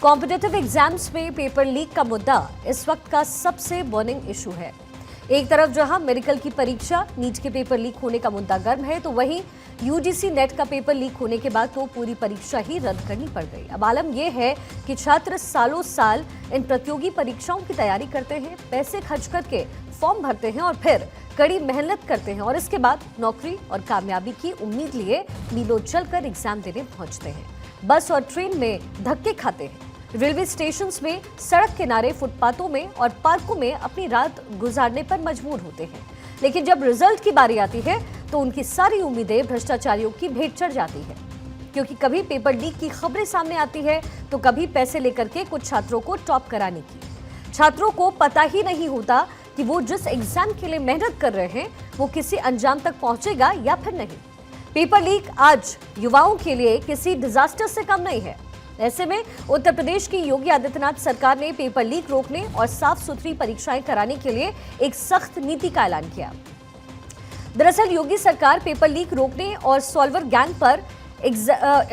Competitive exams में paper leak का मुद्दा इस वक्त का सबसे बर्निंग इशू है। एक तरफ जहां मेडिकल की परीक्षा नीट के पेपर लीक होने का मुद्दा गर्म है, तो वहीं यूजीसी नेट का पेपर लीक होने के बाद तो पूरी परीक्षा ही रद्द करनी पड़ गई। अब आलम यह है कि छात्र सालों साल इन प्रतियोगी परीक्षाओं की तैयारी करते हैं, पैसे खर्च करके फॉर्म भरते हैं और फिर कड़ी मेहनत करते हैं और इसके बाद नौकरी और कामयाबी की उम्मीद लिए मीलों चलकर एग्जाम देने पहुंचते हैं। बस और ट्रेन में धक्के खाते हैं, रेलवे स्टेशन में, सड़क किनारे, फुटपाथों में और पार्कों में अपनी रात गुजारने पर मजबूर होते हैं। लेकिन जब रिजल्ट की बारी आती है तो उनकी सारी उम्मीदें भ्रष्टाचारियों की भेंट चढ़ जाती है, क्योंकि कभी पेपर लीक की खबरें सामने आती है तो कभी पैसे लेकर के कुछ छात्रों को टॉप कराने की। छात्रों को पता ही नहीं होता कि वो जिस एग्जाम के लिए मेहनत कर रहे हैं वो किसी अंजाम तक पहुंचेगा या फिर नहीं। पेपर लीक आज युवाओं के लिए किसी डिजास्टर से कम नहीं है। ऐसे में उत्तर प्रदेश की योगी आदित्यनाथ सरकार ने पेपर लीक रोकने और साफ सुथरी परीक्षाएं कराने के लिए एक सख्त नीति का ऐलान किया। दरअसल योगी सरकार पेपर लीक रोकने और सॉल्वर गैंग पर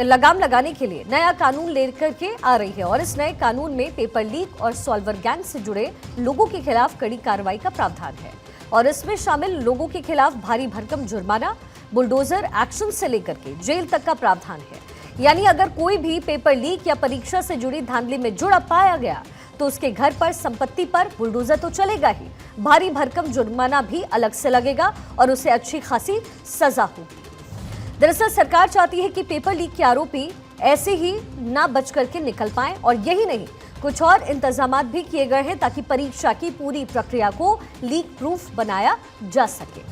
लगाम लगाने के लिए नया कानून लेकर के आ रही है और इस नए कानून में पेपर लीक और सॉल्वर गैंग से जुड़े लोगों के खिलाफ कड़ी कार्रवाई का प्रावधान है और इसमें शामिल लोगों के खिलाफ भारी भरकम जुर्माना, बुलडोजर एक्शन से लेकर के जेल तक का प्रावधान है। यानी अगर कोई भी पेपर लीक या परीक्षा से जुड़ी धांधली में जुड़ा पाया गया तो उसके घर पर, संपत्ति पर बुलडोजर तो चलेगा ही, भारी भरकम जुर्माना भी अलग से लगेगा और उसे अच्छी खासी सजा होगी। दरअसल सरकार चाहती है कि पेपर लीक के आरोपी ऐसे ही ना बच करके निकल पाएं और यही नहीं, कुछ और इंतजामात भी किए गए हैं ताकि परीक्षा की पूरी प्रक्रिया को लीक प्रूफ बनाया जा सके।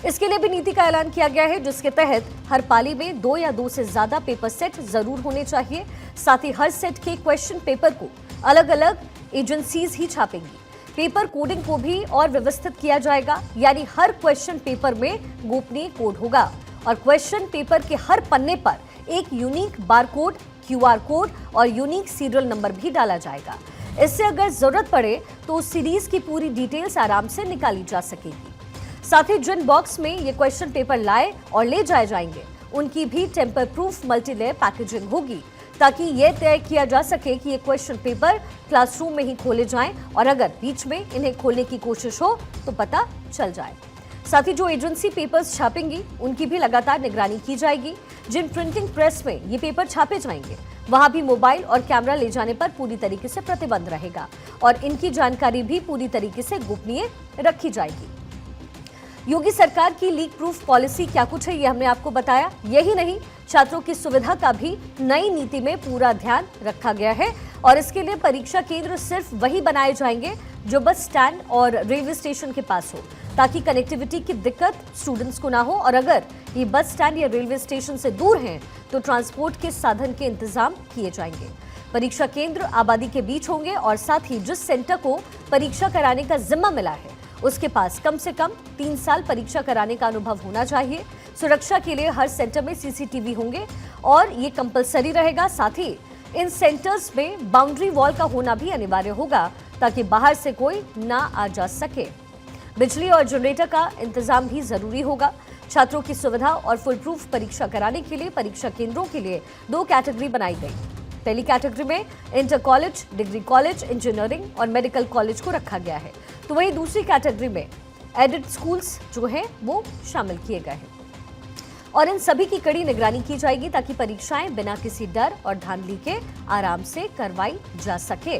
इसके लिए भी नीति का ऐलान किया गया है, जिसके तहत हर पाली में 2 या 2 से ज्यादा पेपर सेट जरूर होने चाहिए। साथ ही हर सेट के क्वेश्चन पेपर को अलग अलग एजेंसीज ही छापेंगी। पेपर कोडिंग को भी और व्यवस्थित किया जाएगा, यानी हर क्वेश्चन पेपर में गोपनीय कोड होगा और क्वेश्चन पेपर के हर पन्ने पर एक यूनिक बारकोड, क्यूआर कोड और यूनिक सीरियल नंबर भी डाला जाएगा। इससे अगर जरूरत पड़े तो उस सीरीज की पूरी डिटेल्स आराम से निकाली जा सकेगी। साथ ही जिन बॉक्स में ये क्वेश्चन पेपर लाए और ले जाए जाएंगे उनकी भी टेम्पर प्रूफ मल्टीलेयर पैकेजिंग होगी, ताकि ये तय किया जा सके कि ये क्वेश्चन पेपर क्लासरूम में ही खोले जाएं और अगर बीच में इन्हें खोलने की कोशिश हो तो पता चल जाए। साथ ही जो एजेंसी पेपर्स छापेंगी उनकी भी लगातार निगरानी की जाएगी। जिन प्रिंटिंग प्रेस में ये पेपर छापे जाएंगे वहां भी मोबाइल और कैमरा ले जाने पर पूरी तरीके से प्रतिबंध रहेगा और इनकी जानकारी भी पूरी तरीके से गोपनीय रखी जाएगी। योगी सरकार की लीक प्रूफ पॉलिसी क्या कुछ है ये हमने आपको बताया। यही नहीं, छात्रों की सुविधा का भी नई नीति में पूरा ध्यान रखा गया है और इसके लिए परीक्षा केंद्र सिर्फ वही बनाए जाएंगे जो बस स्टैंड और रेलवे स्टेशन के पास हो, ताकि कनेक्टिविटी की दिक्कत स्टूडेंट्स को ना हो और अगर ये बस स्टैंड या रेलवे स्टेशन से दूर हैं तो ट्रांसपोर्ट के साधन के इंतजाम किए जाएंगे। परीक्षा केंद्र आबादी के बीच होंगे और साथ ही जिस सेंटर को परीक्षा कराने का जिम्मा मिला है उसके पास कम से कम 3 साल परीक्षा कराने का अनुभव होना चाहिए। सुरक्षा के लिए हर सेंटर में सीसीटीवी होंगे और ये कंपलसरी रहेगा। साथ ही इन सेंटर्स में बाउंड्री वॉल का होना भी अनिवार्य होगा ताकि बाहर से कोई ना आ जा सके। बिजली और जनरेटर का इंतजाम भी जरूरी होगा। छात्रों की सुविधा और फुल प्रूफ परीक्षा कराने के लिए परीक्षा केंद्रों के लिए 2 कैटेगरी बनाई गई। पहली कैटेगरी में inter college, degree college, engineering और मेडिकल कॉलेज को रखा गया है, तो वहीं दूसरी कैटेगरी में एडेड स्कूल्स जो हैं वो शामिल किए गए हैं और इन सभी की कड़ी निगरानी की जाएगी ताकि परीक्षाएं बिना किसी डर और धांधली के आराम से करवाई जा सके।